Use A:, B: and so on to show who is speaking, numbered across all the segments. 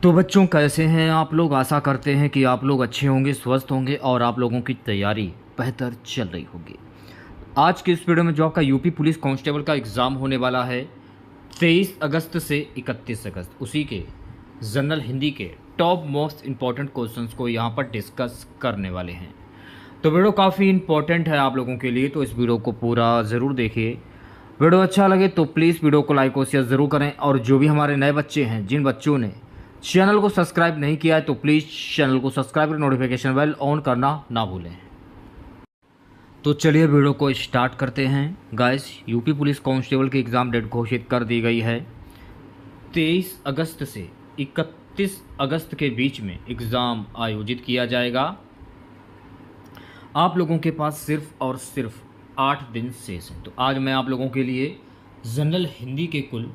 A: तो बच्चों, कैसे हैं आप लोग? आशा करते हैं कि आप लोग अच्छे होंगे, स्वस्थ होंगे और आप लोगों की तैयारी बेहतर चल रही होगी। आज के इस वीडियो में जो आपका यूपी पुलिस कांस्टेबल का एग्ज़ाम होने वाला है 23 अगस्त से 31 अगस्त, उसी के जनरल हिंदी के टॉप मोस्ट इम्पॉर्टेंट क्वेश्चंस को यहाँ पर डिस्कस करने वाले हैं। तो वीडियो काफ़ी इंपॉर्टेंट है आप लोगों के लिए, तो इस वीडियो को पूरा ज़रूर देखिए। वीडियो अच्छा लगे तो प्लीज़ वीडियो को लाइक और शेयर ज़रूर करें, और जो भी हमारे नए बच्चे हैं, जिन बच्चों ने चैनल को सब्सक्राइब नहीं किया है, तो प्लीज़ चैनल को सब्सक्राइब कर नोटिफिकेशन बेल ऑन करना ना भूलें। तो चलिए वीडियो को स्टार्ट करते हैं। गाइस, यूपी पुलिस कांस्टेबल की एग्ज़ाम डेट घोषित कर दी गई है। 23 अगस्त से 31 अगस्त के बीच में एग्ज़ाम आयोजित किया जाएगा। आप लोगों के पास सिर्फ और सिर्फ 8 दिन शेष हैं। तो आज मैं आप लोगों के लिए जनरल हिंदी के कुल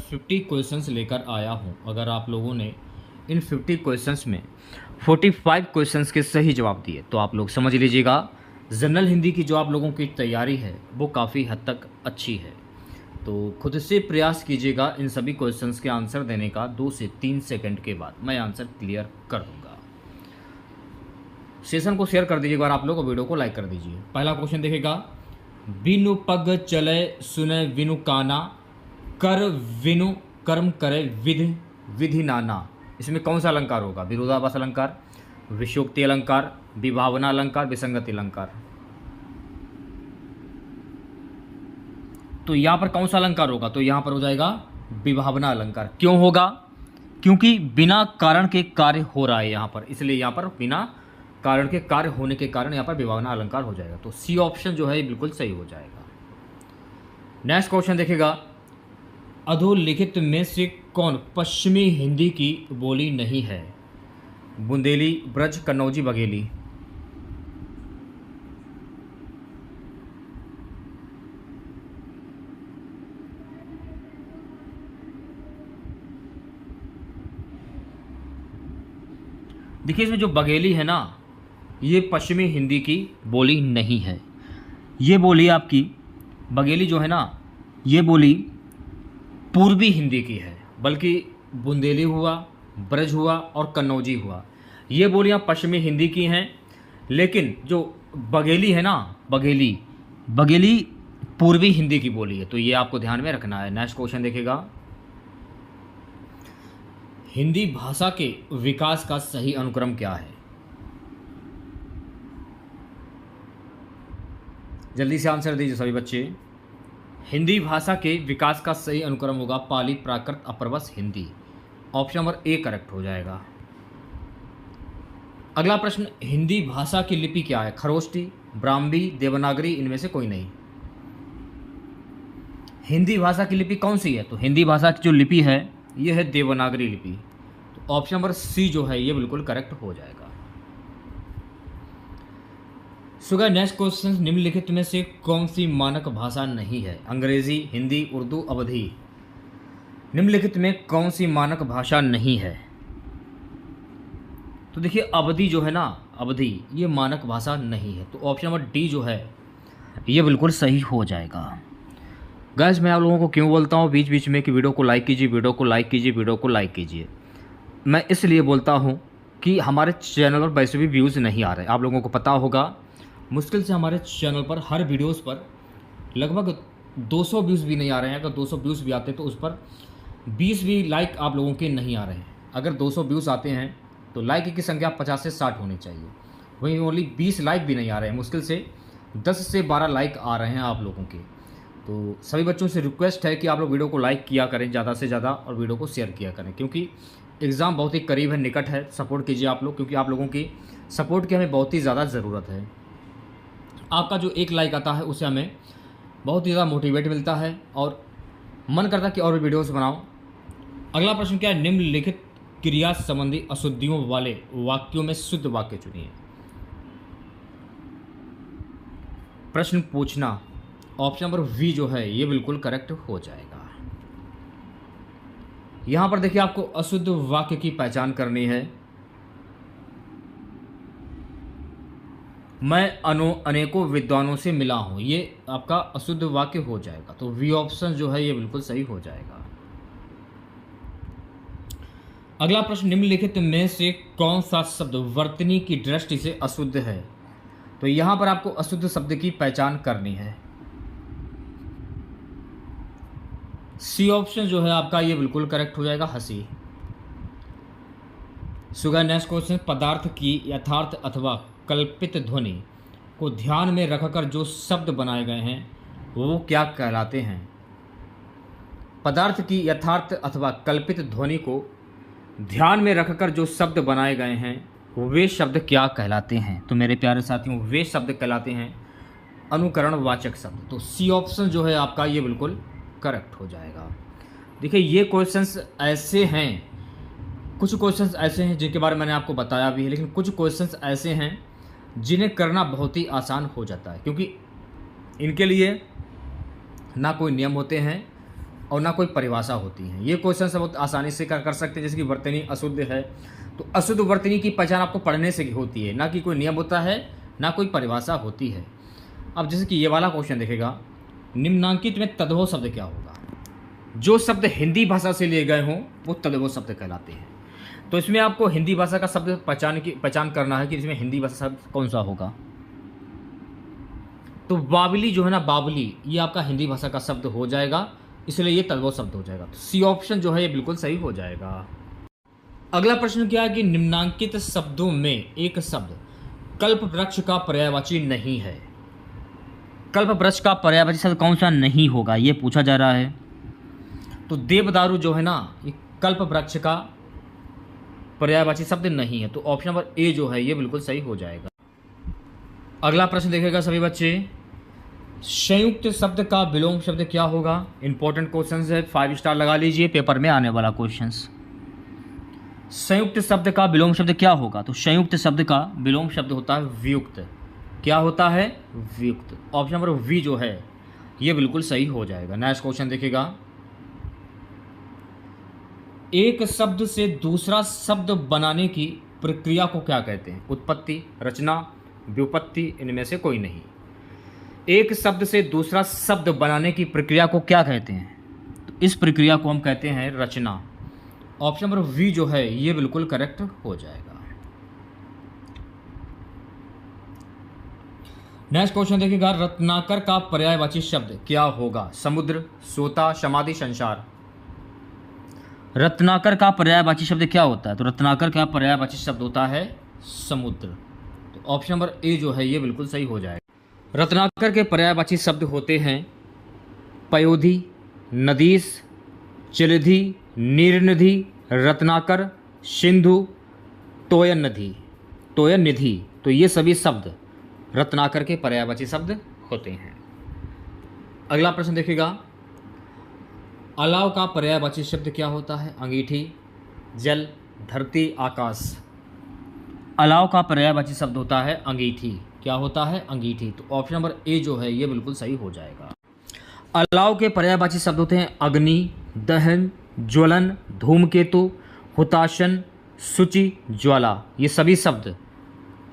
A: 50 क्वेश्चंस लेकर आया हूं। अगर आप लोगों ने इन 50 क्वेश्चंस में 45 क्वेश्चंस के सही जवाब दिए तो आप लोग समझ लीजिएगा जनरल हिंदी की जो आप लोगों की तैयारी है वो काफ़ी हद तक अच्छी है। तो खुद से प्रयास कीजिएगा इन सभी क्वेश्चंस के आंसर देने का। 2 से 3 सेकंड के बाद मैं आंसर क्लियर कर दूंगा। सेशन को शेयर कर दीजिए एक बार आप लोग, और वीडियो को लाइक कर दीजिए। पहला क्वेश्चन देखेगा, बिनु पग चले सुने विनु काना, कर विनु कर्म करे विधि विधि नाना। इसमें कौन सा अलंकार होगा? विरोधाभास अलंकार, विषयोक्ति अलंकार, विभावना अलंकार, विसंगति अलंकार। तो यहां पर कौन सा अलंकार होगा? तो यहां पर हो जाएगा विभावना अलंकार। क्यों होगा? क्योंकि बिना कारण के कार्य हो रहा है यहां पर, इसलिए यहां पर बिना कारण के कार्य होने के कारण यहां पर विभावना अलंकार हो जाएगा। तो सी ऑप्शन जो है ये बिल्कुल सही हो जाएगा। नेक्स्ट क्वेश्चन देखेगा, अधोलिखित में से कौन पश्चिमी हिंदी की बोली नहीं है? बुंदेली, ब्रज, कन्नौजी, बघेली। देखिए, इसमें जो बघेली है ना, ये पश्चिमी हिंदी की बोली नहीं है। ये बोली आपकी बघेली जो है ना, ये बोली पूर्वी हिंदी की है। बल्कि बुंदेली हुआ, ब्रज हुआ और कन्नौजी हुआ, ये बोलियां पश्चिमी हिंदी की हैं। लेकिन जो बघेली है ना, बघेली बघेली पूर्वी हिंदी की बोली है। तो ये आपको ध्यान में रखना है। नेक्स्ट क्वेश्चन देखेगा, हिंदी भाषा के विकास का सही अनुक्रम क्या है? जल्दी से आंसर दीजिए सभी बच्चे। हिंदी भाषा के विकास का सही अनुक्रम होगा पाली, प्राकृत, अप्रवस, Hindi. Option number A correct हो जाएगा। अगला प्रश्न, हिंदी भाषा की लिपि क्या है? खरोष्टी, ब्राह्मी, देवनागरी, इनमें से कोई नहीं। हिंदी भाषा की लिपि कौन सी है? तो हिंदी भाषा की जो लिपि है ये है देवनागरी लिपि। तो ऑप्शन नंबर सी जो है ये बिल्कुल करेक्ट हो जाएगा। सुगा, नेक्स्ट क्वेश्चन, निम्नलिखित में से कौन सी मानक भाषा नहीं है? अंग्रेजी, हिंदी, उर्दू, अवधी। निम्नलिखित में कौन सी मानक भाषा नहीं है? तो देखिए, अवधी जो है ना, अवधी ये मानक भाषा नहीं है। तो ऑप्शन नंबर डी जो है ये बिल्कुल सही हो जाएगा। गाइस, मैं आप लोगों को क्यों बोलता हूँ बीच बीच में कि वीडियो को लाइक कीजिए, वीडियो को लाइक कीजिए, वीडियो को लाइक कीजिए? मैं इसलिए बोलता हूँ कि हमारे चैनल पर वैसे भी व्यूज़ नहीं आ रहे। आप लोगों को पता होगा, मुश्किल से हमारे चैनल पर हर वीडियोस पर लगभग 200 व्यूज़ भी नहीं आ रहे हैं। अगर 200 व्यूज़ भी आते तो उस पर 20 भी लाइक आप लोगों के नहीं आ रहे हैं। अगर 200 व्यूज़ आते हैं तो लाइक की संख्या 50 से 60 होनी चाहिए। वहीं ओनली 20 लाइक भी नहीं आ रहे हैं, मुश्किल से 10 से 12 लाइक आ रहे हैं आप लोगों के। तो सभी बच्चों से रिक्वेस्ट है कि आप लोग वीडियो को लाइक किया करें ज़्यादा से ज़्यादा, और वीडियो को शेयर किया करें, क्योंकि एग्ज़ाम बहुत ही करीब है, निकट है। सपोर्ट कीजिए आप लोग, क्योंकि आप लोगों की सपोर्ट की हमें बहुत ही ज़्यादा ज़रूरत है। आपका जो एक लाइक आता है उससे हमें बहुत ही ज़्यादा मोटिवेट मिलता है और मन करता है कि और भी वीडियोस बनाऊं। अगला प्रश्न क्या है, निम्नलिखित क्रिया संबंधी अशुद्धियों वाले वाक्यों में शुद्ध वाक्य चुनिए। प्रश्न पूछना, ऑप्शन नंबर वी जो है ये बिल्कुल करेक्ट हो जाएगा। यहां पर देखिए, आपको अशुद्ध वाक्य की पहचान करनी है। मैं अनेकों विद्वानों से मिला हूं, ये आपका अशुद्ध वाक्य हो जाएगा। तो वी ऑप्शन जो है ये बिल्कुल सही हो जाएगा। अगला प्रश्न, निम्नलिखित में से कौन सा शब्द वर्तनी की दृष्टि से अशुद्ध है? तो यहां पर आपको अशुद्ध शब्द की पहचान करनी है। सी ऑप्शन जो है आपका ये बिल्कुल करेक्ट हो जाएगा, हंसी। सुगा नेक्स्ट क्वेश्चन, पदार्थ की यथार्थ अथवा कल्पित ध्वनि को ध्यान में रखकर जो शब्द बनाए गए हैं वो क्या कहलाते हैं? पदार्थ की यथार्थ अथवा कल्पित ध्वनि को ध्यान में रखकर जो शब्द बनाए गए हैं वे शब्द क्या कहलाते हैं? तो मेरे प्यारे साथियों, वे शब्द कहलाते हैं अनुकरण वाचक शब्द। तो सी ऑप्शन जो है आपका ये बिल्कुल करेक्ट हो जाएगा। देखिए, ये क्वेश्चंस ऐसे हैं, कुछ क्वेश्चंस ऐसे हैं जिनके बारे में मैंने आपको बताया भी है, लेकिन कुछ क्वेश्चंस ऐसे हैं जिन्हें करना बहुत ही आसान हो जाता है, क्योंकि इनके लिए ना कोई नियम होते हैं और ना कोई परिभाषा होती है। ये क्वेश्चन सब बहुत आसानी से कर सकते हैं। जैसे कि वर्तनी अशुद्ध है, तो अशुद्ध वर्तनी की पहचान आपको पढ़ने से होती है, ना कि कोई नियम होता है, ना कोई परिभाषा होती है। अब जैसे कि ये वाला क्वेश्चन देखेगा, निम्नांकित में तद्भव शब्द क्या होगा? जो शब्द हिंदी भाषा से लिए गए हों वो तद्भव शब्द कहलाते हैं। तो इसमें आपको हिंदी भाषा का शब्द पहचान करना है कि इसमें हिंदी भाषा शब्द कौन सा होगा। तो बाबली जो है ना, बाबली, ये आपका हिंदी भाषा का शब्द हो जाएगा, इसलिए ये तद्भव शब्द हो जाएगा। तो सी ऑप्शन जो है ये बिल्कुल सही हो जाएगा। अगला प्रश्न क्या है कि निम्नांकित शब्दों में एक शब्द कल्प वृक्ष का पर्यायवाची नहीं है। कल्प वृक्ष का पर्यायवाची शब्द कौन सा नहीं होगा, ये पूछा जा रहा है। तो देवदारू जो है ना, ये कल्प वृक्ष का पर्यायवाची शब्द नहीं है। तो ऑप्शन नंबर ए जो है ये बिल्कुल सही हो जाएगा। अगला प्रश्न देखेगा सभी बच्चे, संयुक्त शब्द का विलोम शब्द क्या होगा? इंपॉर्टेंट क्वेश्चन है, 5 स्टार लगा लीजिए, पेपर में आने वाला क्वेश्चन। संयुक्त शब्द का विलोम शब्द क्या होगा? तो संयुक्त शब्द का विलोम शब्द होता है वियुक्त। क्या होता है? वियुक्त। ऑप्शन नंबर वी जो है ये बिल्कुल सही हो जाएगा। नेक्स्ट क्वेश्चन देखिएगा, एक शब्द से दूसरा शब्द बनाने की प्रक्रिया को क्या कहते हैं? उत्पत्ति, रचना, व्युत्पत्ति, इनमें से कोई नहीं। एक शब्द से दूसरा शब्द बनाने की प्रक्रिया को क्या कहते हैं? तो इस प्रक्रिया को हम कहते हैं रचना। ऑप्शन नंबर वी जो है ये बिल्कुल करेक्ट हो जाएगा। नेक्स्ट क्वेश्चन देखिएगा, रत्नाकर का पर्यायवाची शब्द क्या होगा? समुद्र, सोता, समाधि, संसार। रत्नाकर का पर्यायवाची शब्द क्या होता है? तो रत्नाकर का पर्यायवाची शब्द होता है समुद्र। तो ऑप्शन नंबर ए जो है ये बिल्कुल सही हो जाएगा। रत्नाकर के पर्यायवाची शब्द होते हैं पयोधि, नदीस, जलधि, नीरनिधि, रत्नाकर, सिंधु, तोयन निधि। तो ये सभी शब्द रत्नाकर के पर्यायवाची शब्द होते हैं। अगला प्रश्न देखिएगा, अलाव का पर्यायवाची शब्द क्या होता है? अंगीठी, जल, धरती, आकाश। अलाव का पर्यायवाची शब्द होता है अंगीठी। क्या होता है? अंगीठी। तो ऑप्शन नंबर ए जो है ये बिल्कुल सही हो जाएगा। अलाव के पर्यायवाची शब्द होते हैं अग्नि, दहन, ज्वलन, धूमकेतु, हुताशन, शुचि, ज्वाला। ये सभी शब्द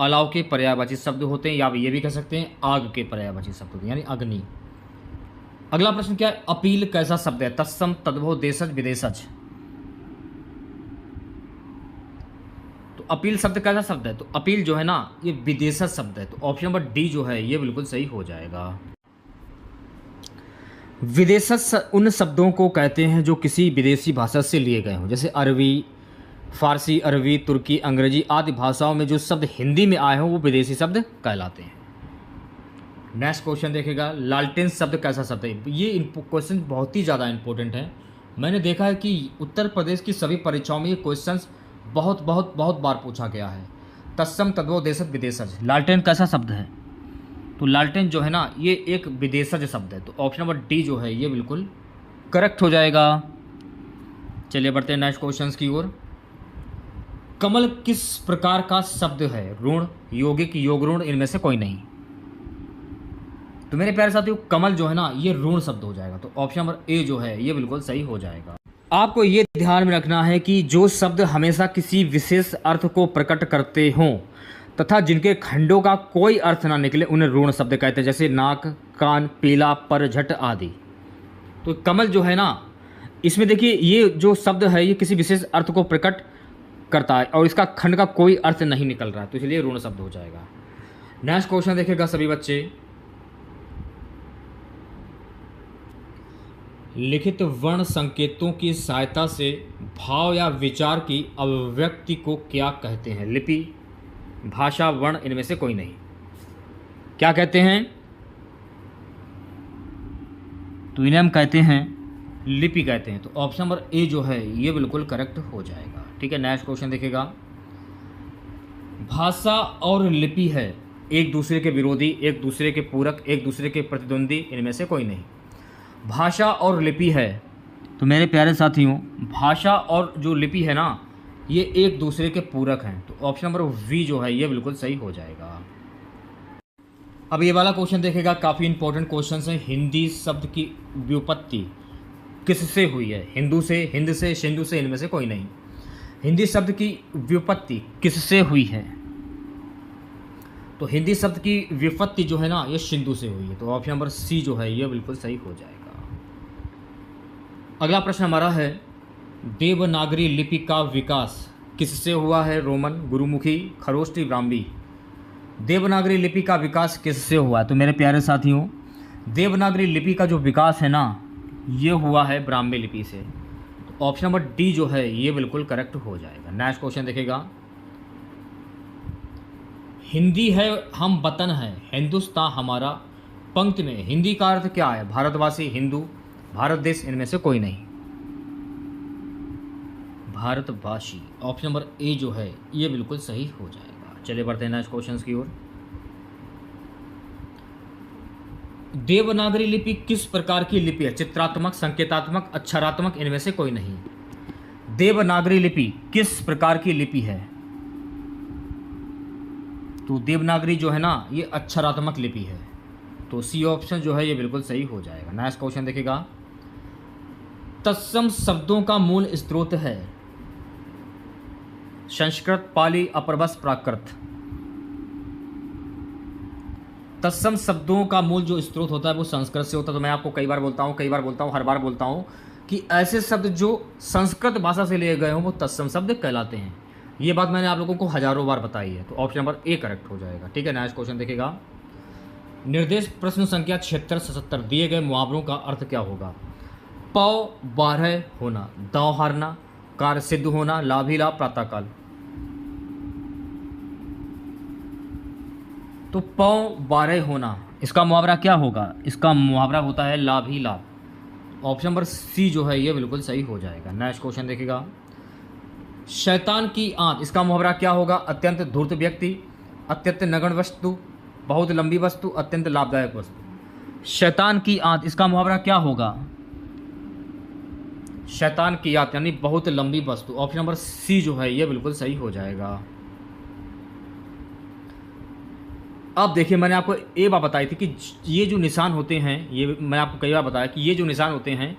A: अलाव के पर्यायवाची शब्द होते हैं, या ये भी कह सकते हैं आग के पर्यायवाची शब्द होते हैं, यानी अग्नि। अगला प्रश्न क्या है, अपील कैसा शब्द है? तत्सम, तद्भव, देशज, विदेशज। तो अपील शब्द कैसा शब्द है? तो अपील जो है ना ये विदेशज शब्द है। तो ऑप्शन नंबर डी जो है ये बिल्कुल सही हो जाएगा। विदेशज उन शब्दों को कहते हैं जो किसी विदेशी भाषा से लिए गए हों, जैसे अरबी, फारसी, अरबी, तुर्की, अंग्रेजी आदि भाषाओं में जो शब्द हिंदी में आए हों वो विदेशी शब्द कहलाते हैं। नेक्स्ट क्वेश्चन देखेगा, लालटेन शब्द कैसा शब्द है? ये क्वेश्चन बहुत ही ज़्यादा इंपॉर्टेंट है। मैंने देखा है कि उत्तर प्रदेश की सभी परीक्षाओं में ये क्वेश्चन बहुत बार पूछा गया है। तत्सम, तद्भव, देशज, विदेशज। लालटेन कैसा शब्द है? तो लालटेन जो है ना ये एक विदेशज शब्द है। तो ऑप्शन नंबर डी जो है ये बिल्कुल करेक्ट हो जाएगा। चलिए बढ़ते हैं नेक्स्ट क्वेश्चन की ओर। कमल किस प्रकार का शब्द है? ऋण, यौगिक, योग ऋण, इनमें से कोई नहीं। तो मेरे प्यारे साथियों कमल जो है ना ये ऋण शब्द हो जाएगा। तो ऑप्शन नंबर ए जो है ये बिल्कुल सही हो जाएगा। आपको ये ध्यान में रखना है कि जो शब्द हमेशा किसी विशेष अर्थ को प्रकट करते हों तथा जिनके खंडों का कोई अर्थ ना निकले उन्हें ऋण शब्द कहते हैं, जैसे नाक, कान, पीला, पर, झट आदि। तो कमल जो है ना इसमें देखिए ये जो शब्द है ये किसी विशेष अर्थ को प्रकट करता है और इसका खंड का कोई अर्थ नहीं निकल रहा है, तो इसलिए ऋण शब्द हो जाएगा। नेक्स्ट क्वेश्चन देखेगा सभी बच्चे, लिखित वर्ण संकेतों की सहायता से भाव या विचार की अभिव्यक्ति को क्या कहते हैं? लिपि, भाषा, वर्ण, इनमें से कोई नहीं। क्या कहते हैं? तो इन्हें हम कहते हैं लिपि कहते हैं। तो ऑप्शन नंबर ए जो है ये बिल्कुल करेक्ट हो जाएगा। ठीक है, नेक्स्ट क्वेश्चन देखेगा, भाषा और लिपि है एक दूसरे के विरोधी, एक दूसरे के पूरक, एक दूसरे के प्रतिद्वंदी, इनमें से कोई नहीं। भाषा और लिपि है, तो मेरे प्यारे साथियों भाषा और जो लिपि है ना ये एक दूसरे के पूरक हैं, तो ऑप्शन नंबर वी जो है ये बिल्कुल सही हो जाएगा। अब ये वाला क्वेश्चन देखेगा, काफ़ी इंपॉर्टेंट क्वेश्चन है। हिंदी शब्द की व्युत्पत्ति किससे हुई है? हिंदू से, हिंद से, सिंधु से, इनमें से कोई नहीं। हिंदी शब्द की व्युत्पत्ति किससे हुई है? तो हिंदी शब्द की व्युत्पत्ति जो है ना ये सिंधु से हुई है, तो ऑप्शन नंबर सी जो है ये बिल्कुल सही हो जाएगा। अगला प्रश्न हमारा है, देवनागरी लिपि का विकास किससे हुआ है? रोमन, गुरुमुखी, खरोष्टी, ब्राह्मी। देवनागरी लिपि का विकास किससे हुआ? तो मेरे प्यारे साथियों देवनागरी लिपि का जो विकास है ना ये हुआ है ब्राह्मी लिपि से, तो ऑप्शन नंबर डी जो है ये बिल्कुल करेक्ट हो जाएगा। नेक्स्ट क्वेश्चन देखेगा, हिंदी है हम वतन है, हिंदुस्तान हमारा, पंक्ति में हिंदी का अर्थ क्या है? भारतवासी, हिंदू, भारत देश, इनमें से कोई नहीं। भारतवासी, ऑप्शन नंबर ए जो है ये बिल्कुल सही हो जाएगा। चलिए बढ़ते हैं नेक्स्ट क्वेश्चन की ओर। देवनागरी लिपि किस प्रकार की लिपि है? चित्रात्मक, संकेतात्मक, अक्षरात्मक, इनमें से कोई नहीं। देवनागरी लिपि किस प्रकार की लिपि है? तो देवनागरी जो है ना ये अक्षरात्मक लिपि है, तो सी ऑप्शन जो है ये बिल्कुल सही हो जाएगा। नेक्स्ट क्वेश्चन देखेगा, तत्सम शब्दों का मूल स्रोत है? संस्कृत, पाली, अपभ्रंश, प्राकृत। तत्सम शब्दों का मूल जो स्रोत होता है वो संस्कृत से होता है। तो मैं आपको कई बार बोलता हूँ, हर बार बोलता हूँ कि ऐसे शब्द जो संस्कृत भाषा से लिए गए हों वो तत्सम शब्द कहलाते हैं। ये बात मैंने आप लोगों को हजारों बार बताई है, तो ऑप्शन नंबर ए करेक्ट हो जाएगा। ठीक है, नेक्स्ट क्वेश्चन देखेगा, निर्देश प्रश्न संख्या 76-77 दिए गए मुहावरों का अर्थ क्या होगा? पौ 12 होना, दांव हारना, कार्य सिद्ध होना, लाभ ही लाभ, प्रातःकाल। तो पौ 12 होना, इसका मुहावरा क्या होगा? इसका मुहावरा होता है लाभ ही लाभ। ऑप्शन नंबर सी जो है ये बिल्कुल सही हो जाएगा। नेक्स्ट क्वेश्चन देखेगा, शैतान की आंत, इसका मुहावरा क्या होगा? अत्यंत धूर्त व्यक्ति, अत्यंत नगण्य वस्तु, बहुत लंबी वस्तु, अत्यंत लाभदायक वस्तु। शैतान की आंत, इसका मुहावरा क्या होगा? शैतान की आंत यानी बहुत लंबी वस्तु। ऑप्शन नंबर सी जो है ये बिल्कुल सही हो जाएगा। अब देखिए मैंने आपको ये बात बताई थी कि ये जो निशान होते हैं, ये मैंने आपको कई बार बताया कि ये जो निशान होते हैं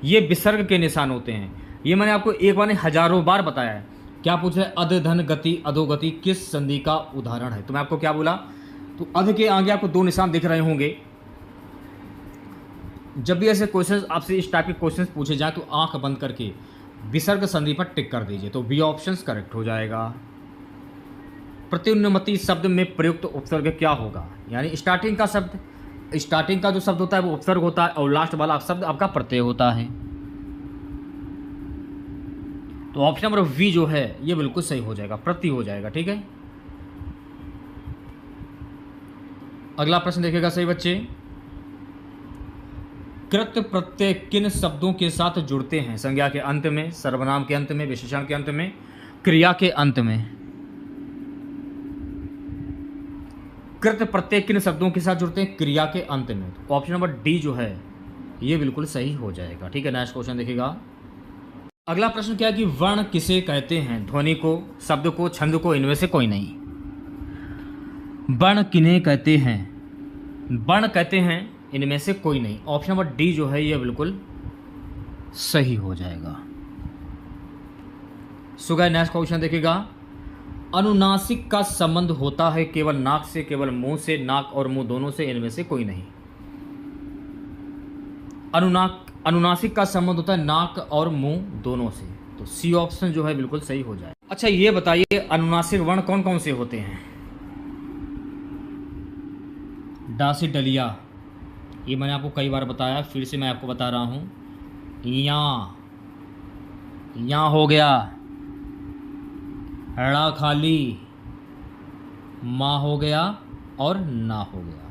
A: ये विसर्ग के निशान होते हैं। ये मैंने आपको एक बार नहीं हजारों बार बताया है। क्या पूछ रहे? अध, धन, गति, अधोगति किस संधि का उदाहरण है? तो मैं आपको क्या बोला? तो अध के आगे आपको 2 निशान दिख रहे होंगे। जब भी ऐसे क्वेश्चंस आपसे इस टाइप के क्वेश्चंस पूछे जाए तो आंख बंद करके विसर्ग संधि पर टिक कर दीजिए, तो बी ऑप्शन करेक्ट हो जाएगा। प्रत्युन्नति शब्द में प्रयुक्त उपसर्ग क्या होगा? यानी स्टार्टिंग का जो शब्द होता है वो उपसर्ग होता है और लास्ट वाला शब्द आपका प्रत्यय होता है। तो ऑप्शन नंबर वी जो है ये बिल्कुल सही हो जाएगा, प्रति हो जाएगा। ठीक है, अगला प्रश्न देखिएगा सही बच्चे, कृत प्रत्यय किन शब्दों के साथ जुड़ते हैं? संज्ञा के अंत में, सर्वनाम के अंत में, विशेषण के अंत में, क्रिया के अंत में। कृत प्रत्यय किन शब्दों के साथ जुड़ते हैं? क्रिया के अंत में। तो ऑप्शन नंबर डी जो है ये बिल्कुल सही हो जाएगा। ठीक है, नेक्स्ट क्वेश्चन देखिएगा। अगला प्रश्न क्या है कि वर्ण किसे कहते हैं? ध्वनि को, शब्द को, छंद को, इनमें से कोई नहीं। वर्ण किन्हें कहते हैं? वर्ण कहते हैं इनमें से कोई नहीं। ऑप्शन नंबर डी जो है ये बिल्कुल सही हो जाएगा। सो गाइस नेक्स्ट क्वेश्चन देखिएगा, अनुनासिक का संबंध होता है केवल नाक से, केवल मुंह से, नाक और मुंह दोनों से, इनमें से कोई नहीं। अनुनासिक का संबंध होता है नाक और मुंह दोनों से, तो सी ऑप्शन जो है बिल्कुल सही हो जाए। अच्छा ये बताइए अनुनासिक वर्ण कौन कौन से होते हैं? डा से डलिया, ये मैंने आपको कई बार बताया, फिर से मैं आपको बता रहा हूँ। या हो गया, ड़ा खाली, माँ हो गया और ना हो गया।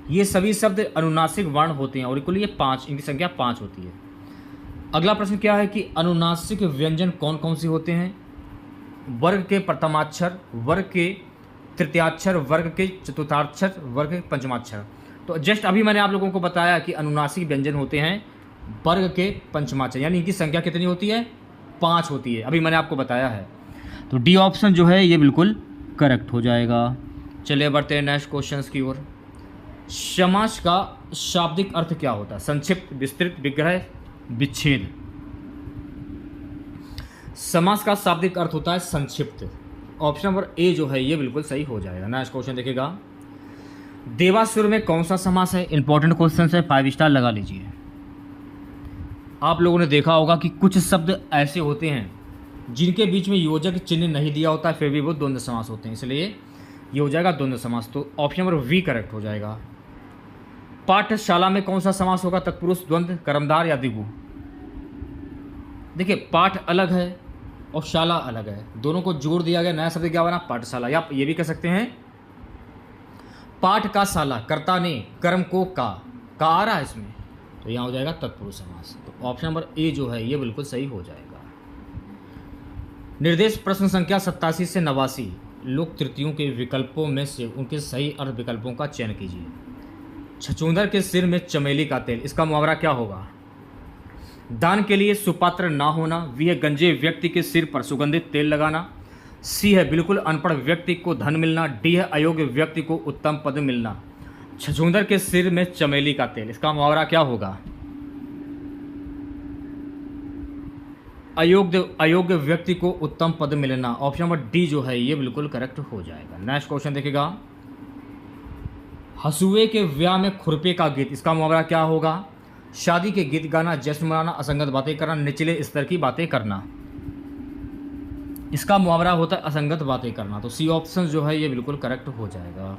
A: ये सभी शब्द अनुनासिक वर्ण होते हैं और कुल ये 5, इनकी संख्या 5 होती है। अगला प्रश्न क्या है कि अनुनासिक व्यंजन कौन कौन से होते हैं? वर्ग के प्रथमाक्षर, वर्ग के तृतीयाक्षर, वर्ग के चतुर्थाक्षर, वर्ग के पंचमाक्षर। तो जस्ट अभी मैंने आप लोगों को बताया कि अनुनासिक व्यंजन होते हैं वर्ग के पंचमाक्षर, यानी इनकी संख्या कितनी होती है? 5 होती है, अभी मैंने आपको बताया है। तो डी ऑप्शन जो है ये बिल्कुल करेक्ट हो जाएगा। चलिए बढ़ते हैं नेक्स्ट क्वेश्चंस की ओर। समास का शाब्दिक अर्थ क्या होता है? संक्षिप्त, विस्तृत, विग्रह, विच्छेद। समास का शाब्दिक अर्थ होता है संक्षिप्त। ऑप्शन नंबर ए जो है ये बिल्कुल सही हो जाएगा। नेक्स्ट क्वेश्चन देखिएगा, देवासुर में कौन सा समास है? इंपॉर्टेंट क्वेश्चन है, 5 स्टार लगा लीजिए। आप लोगों ने देखा होगा कि कुछ शब्द ऐसे होते हैं जिनके बीच में योजक चिन्ह नहीं दिया होता है, फिर भी वो द्वंद्व समास होते हैं, इसलिए ये हो जाएगा द्वंद्व समास। तो ऑप्शन नंबर वी करेक्ट हो जाएगा। पाठशाला में कौन सा समास होगा? तत्पुरुष, द्वंद्व, कर्मधार या द्विगु। देखिए पाठ अलग है और शाला अलग है, दोनों को जोड़ दिया गया, नया शब्द क्या बना? पाठशाला। या ये भी कह सकते हैं पाठ का शाला, कर्ता ने कर्म को का आ रहा है इसमें, तो यहाँ हो जाएगा तत्पुरुष समास। तो ऑप्शन नंबर ए जो है ये बिल्कुल सही हो जाएगा। निर्देश प्रश्न संख्या 87 से 89, लोक तृतीयों के विकल्पों में से उनके सही अर्थ विकल्पों का चयन कीजिए। छछूंदर के सिर में चमेली का तेल, इसका मुहावरा क्या होगा? दान के लिए सुपात्र ना होना, वी है गंजे व्यक्ति के सिर पर सुगंधित तेल लगाना, सी है बिल्कुल अनपढ़ व्यक्ति को धन मिलना, डी है अयोग्य व्यक्ति को उत्तम पद मिलना। छछूंदर के सिर में चमेली का तेल, इसका मुहावरा क्या होगा? अयोग्य व्यक्ति को उत्तम पद मिलना। ऑप्शन नंबर डी जो है ये बिल्कुल करेक्ट हो जाएगा। नेक्स्ट क्वेश्चन देखिएगा, हसुए के ब्याह में खुरपे का गीत, इसका मुहावरा क्या होगा? शादी के गीत गाना, जश्न मनाना, असंगत बातें करना, निचले स्तर की बातें करना। इसका मुहावरा होता है असंगत बातें करना। तो सी ऑप्शन जो है ये बिल्कुल करेक्ट हो जाएगा।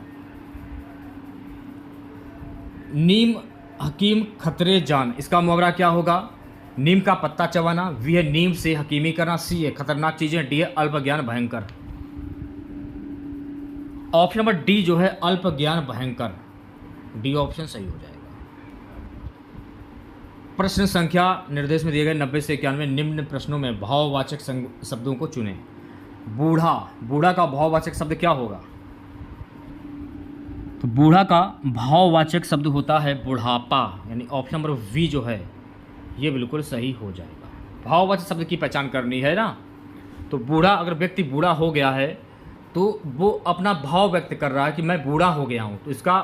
A: नीम हकीम खतरे जान, इसका मुहावरा क्या होगा? नीम का पत्ता चबाना, वी है नीम से हकीमी करना, सी है खतरनाक चीजें, डी है अल्प ज्ञान भयंकर। ऑप्शन नंबर डी जो है अल्प ज्ञान भयंकर, डी ऑप्शन सही हो जाएगा। प्रश्न संख्या निर्देश में दिए गए 90 से 91 निम्न प्रश्नों में भाववाचक शब्दों को चुनें। बूढ़ा का भाववाचक शब्द क्या होगा? तो बूढ़ा का भाववाचक शब्द होता है बुढ़ापा, यानी ऑप्शन नंबर वी जो है ये बिल्कुल सही हो जाएगा। भाववाचक शब्द की पहचान करनी है ना, तो बूढ़ा, अगर व्यक्ति बूढ़ा हो गया है तो वो अपना भाव व्यक्त कर रहा है कि मैं बूढ़ा हो गया हूँ, तो इसका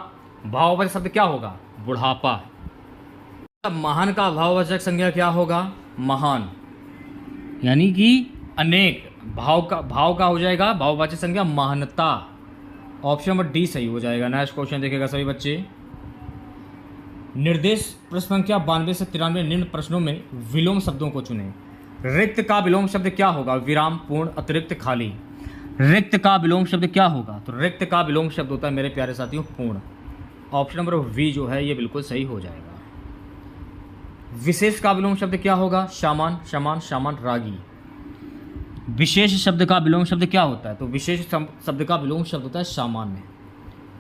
A: भाववाचक शब्द क्या होगा? बुढ़ापा। महान का भाववाचक संज्ञा क्या होगा? महान, यानी कि अनेक। भाव का हो जाएगा भाववाचक संज्ञा महानता। ऑप्शन नंबर डी सही हो जाएगा। नेक्स्ट क्वेश्चन देखिएगा सभी बच्चे, निर्देश प्रश्न संख्या 92 से 93 निम्न प्रश्नों में विलोम शब्दों को चुनें। रिक्त का विलोम शब्द क्या होगा? विराम, पूर्ण, अतिरिक्त, खाली। रिक्त का विलोम शब्द क्या होगा? तो रिक्त का विलोम शब्द होता है मेरे प्यारे साथियों पूर्ण। ऑप्शन नंबर वी जो है ये बिल्कुल सही हो जाएगा। विशेष का विलोम शब्द क्या होगा? सामान, समान, सामान, रागी। विशेष शब्द का विलोम शब्द क्या होता है? तो विशेष शब्द का विलोम शब्द होता है सामान्य।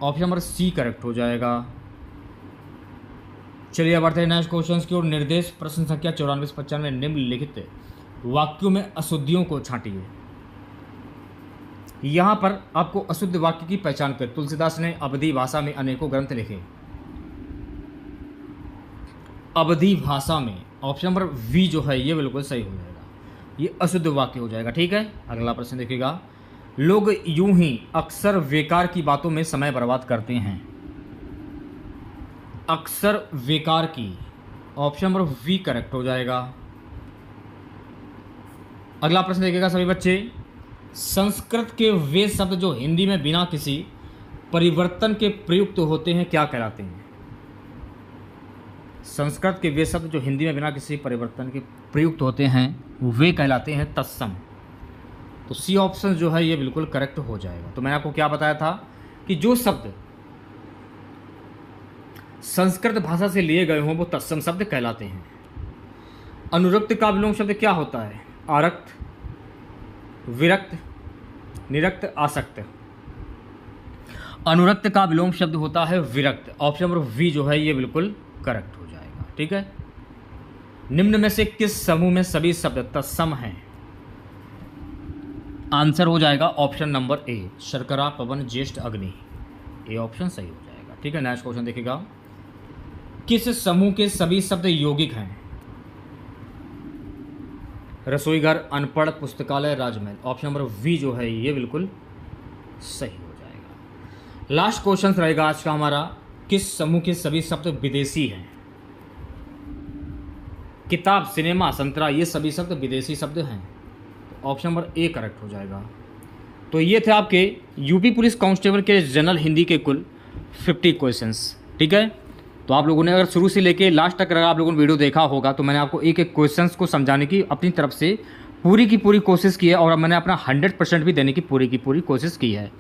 A: ऑप्शन नंबर सी करेक्ट हो जाएगा। चलिए अब बढ़ते हैं नेक्स्ट क्वेश्चन की ओर। निर्देश प्रश्न संख्या 94 से 95 निम्नलिखित वाक्यों में अशुद्धियों को छांटिए। यहाँ पर आपको अशुद्ध वाक्य की पहचान कर तुलसीदास ने अवधी भाषा में अनेकों ग्रंथ लिखे। अवधी भाषा में ऑप्शन नंबर वी जो है ये बिल्कुल सही हो जाएगा, ये अशुद्ध वाक्य हो जाएगा। ठीक है, अगला प्रश्न देखिएगा, लोग यूं ही अक्सर बेकार की बातों में समय बर्बाद करते हैं। अक्सर बेकार की, ऑप्शन नंबर वी करेक्ट हो जाएगा। अगला प्रश्न देखिएगा सभी बच्चे, संस्कृत के वे शब्द जो हिंदी में बिना किसी परिवर्तन के प्रयुक्त होते हैं क्या कहलाते हैं? संस्कृत के वे शब्द जो हिंदी में बिना किसी परिवर्तन के प्रयुक्त होते हैं वे कहलाते हैं तत्सम। तो सी ऑप्शन जो है ये बिल्कुल करेक्ट हो जाएगा। तो मैंने आपको क्या बताया था कि जो शब्द संस्कृत भाषा से लिए गए हों वो तत्सम शब्द कहलाते हैं। अनुरक्त का विलोम शब्द क्या होता है? आरक्त, विरक्त, निरक्त, आसक्त। अनुरक्त का विलोम शब्द होता है विरक्त। ऑप्शन नंबर वी जो है ये बिल्कुल करेक्ट हो जाएगा। ठीक है। निम्न में से किस समूह में सभी शब्द तत्सम हैं? आंसर हो जाएगा ऑप्शन नंबर ए, शर्करा, पवन, ज्येष्ठ, अग्नि। ये ऑप्शन सही हो जाएगा। ठीक है। नेक्स्ट क्वेश्चन देखिएगा, किस समूह के सभी शब्द यौगिक हैं? रसोईघर, अनपढ़, पुस्तकालय, राजमहल। ऑप्शन नंबर वी जो है ये बिल्कुल सही हो जाएगा। लास्ट क्वेश्चन रहेगा आज का हमारा, किस समूह के सभी शब्द विदेशी हैं? किताब, सिनेमा, संतरा, ये सभी शब्द विदेशी शब्द हैं। तो ऑप्शन नंबर ए करेक्ट हो जाएगा। तो ये थे आपके यूपी पुलिस कांस्टेबल के जनरल हिंदी के कुल 50 क्वेश्चंस। ठीक है। तो आप लोगों ने अगर शुरू से लेके लास्ट तक अगर आप लोगों ने वीडियो देखा होगा तो मैंने आपको एक एक क्वेश्चंस को समझाने की अपनी तरफ से पूरी की पूरी कोशिश की है और मैंने अपना 100% भी देने की पूरी कोशिश की है।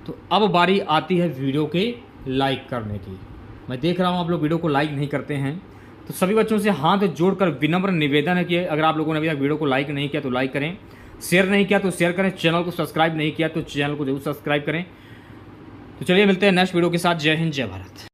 A: तो अब बारी आती है वीडियो के लाइक करने की। मैं देख रहा हूँ आप लोग वीडियो को लाइक नहीं करते हैं, तो सभी बच्चों से हाथ जोड़कर विनम्र निवेदन है कि अगर आप लोगों ने अभी तक वीडियो को लाइक नहीं किया तो लाइक करें, शेयर नहीं किया तो शेयर करें, चैनल को सब्सक्राइब नहीं किया तो चैनल को जरूर सब्सक्राइब करें। तो चलिए मिलते हैं नेक्स्ट वीडियो के साथ। जय हिंद, जय भारत।